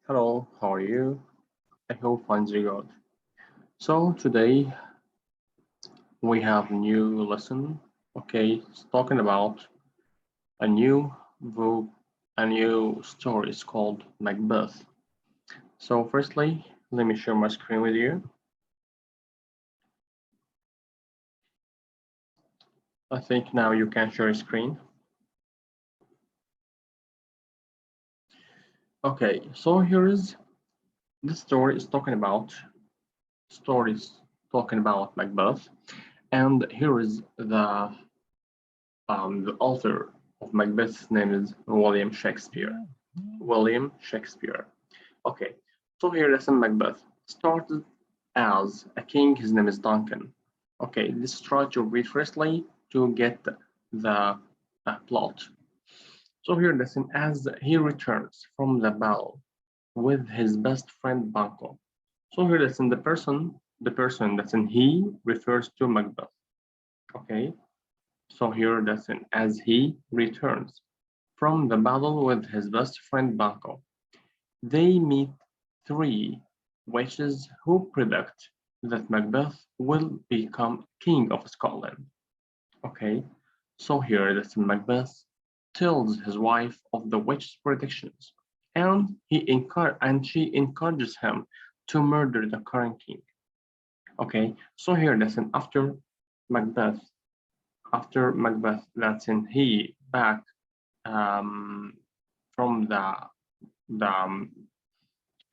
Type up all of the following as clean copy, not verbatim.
Hello, how are you? I hope finds you good. So today we have a new lesson. Okay, it's talking about a new book, a new story. It's called Macbeth. So firstly, let me share my screen with you. I think now you can share your screen. Okay, so here is this stories talking about Macbeth, and here is the author of Macbeth's name is William Shakespeare. William Shakespeare. Okay, so here lesson Macbeth started as a king. His name is Duncan. Okay, let's try to read firstly to get the plot. So here lesson as he returns from the battle with his best friend Banquo. So here lesson the person that's in he refers to Macbeth. Okay, so here lesson as he returns from the battle with his best friend Banquo. They meet three witches who predict that Macbeth will become king of Scotland. Okay, so here that Macbeth tells his wife of the witch's predictions, and she encourages him to murder the current king. Okay, so here listen Macbeth, after Macbeth, he back um, from the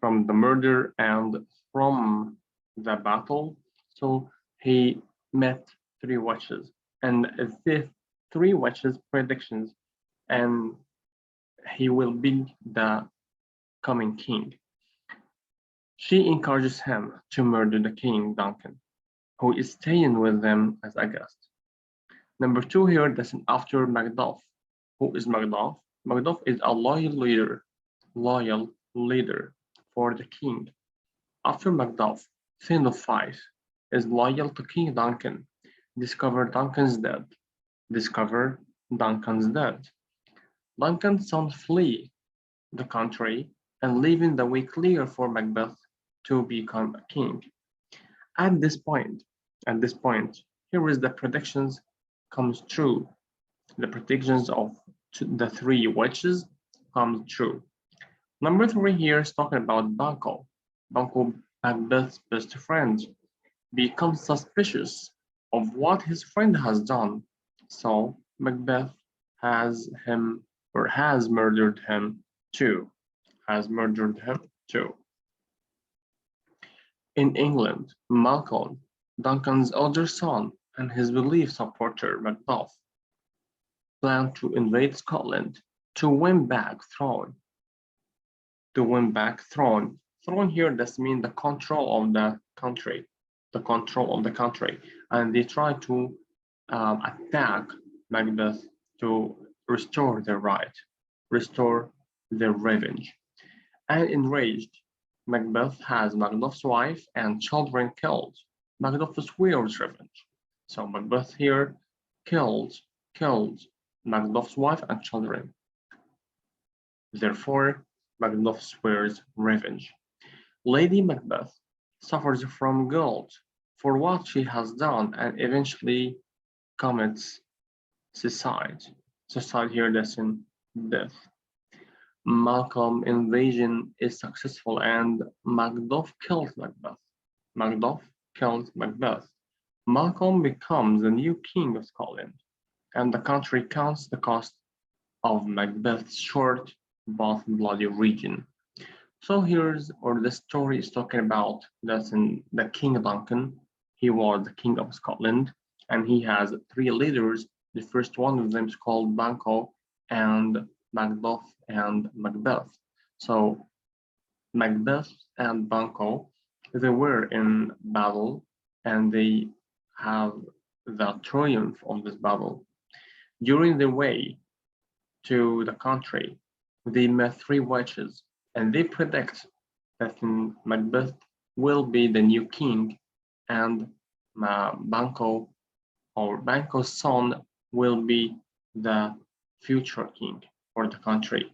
from the murder and from the battle. So he met three witches, and these three witches' predictions, and he will be the coming king. She encourages him to murder the king Duncan, who is staying with them as a guest. Number two here, that's after Magdolf. Who is Magdolf? Magdolf is a loyal leader for the king. After Macduff, Thane of Fife is loyal to King Duncan. Discover Duncan's dead. Discover Duncan's dead. Duncan's son flee the country and leaving the way clear for Macbeth to become a king. At this point, at this point, here is the predictions comes true. The predictions of the three witches comes true. Number three here is talking about Banquo. Banquo, Macbeth's best friend, becomes suspicious of what his friend has done. So Macbeth has murdered him too. Has murdered him too. In England, Malcolm, Duncan's elder son, and his belief supporter Macduff plan to invade Scotland to win back throne. To win back throne. Throne here does mean the control of the country. The control of the country. And they try to attack Macbeth to restore their right, restore their revenge. And enraged, Macbeth has Macduff's wife and children killed. Macduff swears revenge. So Macbeth here killed Macduff's wife and children. Therefore, Macduff swears revenge. Lady Macbeth suffers from guilt for what she has done and eventually commits suicide. Suicide here lesson death. Malcolm invasion is successful and Macduff kills Macbeth. Macduff kills Macbeth. Malcolm becomes the new king of Scotland, and the country counts the cost of Macbeth's short but bloody region. So the story is talking about the King Duncan. He was the king of Scotland, and he has three leaders. The first one of them is called Banquo, and Macduff and Macbeth. So Macbeth and Banquo, they were in battle, and they have the triumph of this battle. During the way to the country, they met three witches, and they predict that Macbeth will be the new king, and Banquo's son will be the future king for the country.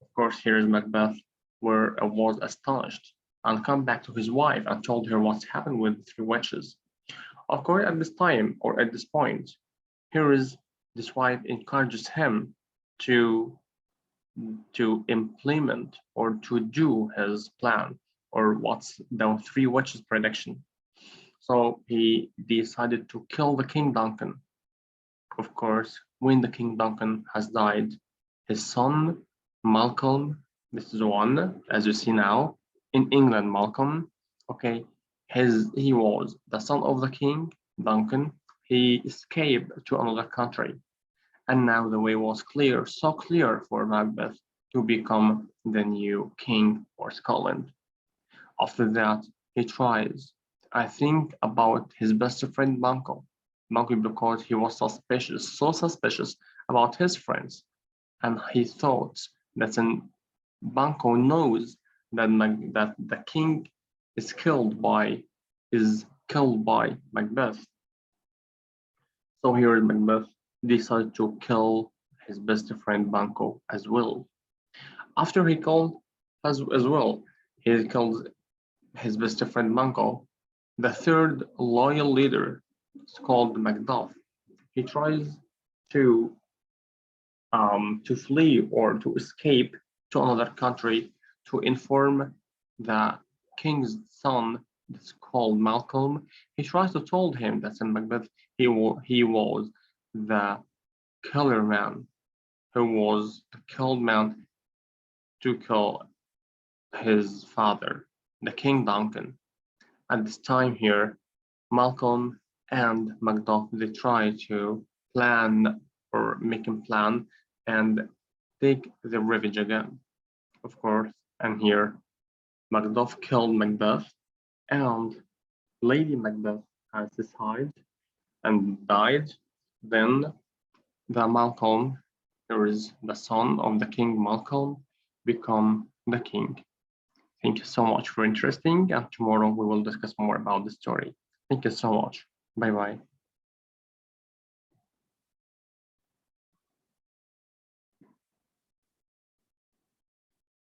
Of course, here is Macbeth was astonished and come back to his wife and told her what's happened with the three witches. Of course, at this time or at this point, here is this wife encourages him to implement or to do his plan or what's the three witches prediction. So he decided to kill the King Duncan. Of course, when the King Duncan has died, his son Malcolm, this is one, as you see now, in England, Malcolm, okay, he was the son of the King Duncan. He escaped to another country, and now the way was clear, so clear for Macbeth to become the new king for Scotland. After that, he tries. I think about his best friend Banquo. Banquo because he was suspicious, so suspicious about his friends, and he thought that Banquo knows that the king is killed by Macbeth. So here Macbeth decided to kill his best friend Banquo as well. After he killed as well, he killed his best friend Banquo. The third loyal leader is called Magdolf. He tries to flee or to escape to another country to inform the king's son that's called Malcolm. He tries to tell him that in Macbeth he was the killer man, who was the killed man to kill his father, the King Duncan. At this time here, Malcolm and Macduff, they try to plan or make a plan and take the revenge again, of course. And here, Macduff killed Macbeth, and Lady Macbeth has died and died. Then the Malcolm, there is the son of the King Malcolm, become the king. Thank you so much for interesting, and tomorrow we will discuss more about the story. Thank you so much. Bye bye.